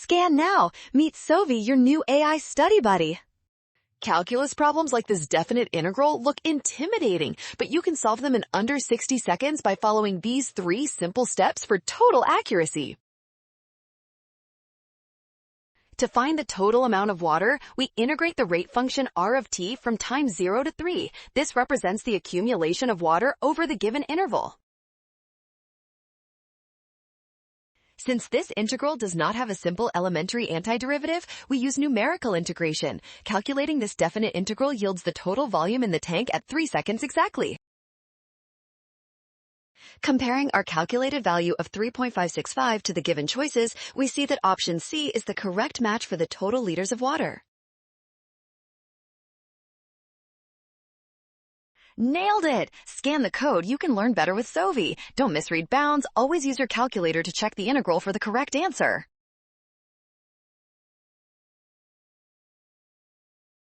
Scan now. Meet Sovi, your new AI study buddy. Calculus problems like this definite integral look intimidating, but you can solve them in under 60 seconds by following these 3 simple steps for total accuracy. To find the total amount of water, we integrate the rate function r of t from time 0 to 3. This represents the accumulation of water over the given interval. Since this integral does not have a simple elementary antiderivative, we use numerical integration. Calculating this definite integral yields the total volume in the tank at 3 seconds exactly. Comparing our calculated value of 3.565 to the given choices, we see that option C is the correct match for the total liters of water. Nailed it! Scan the code. You can learn better with Sovi. Don't misread bounds. Always use your calculator to check the integral for the correct answer.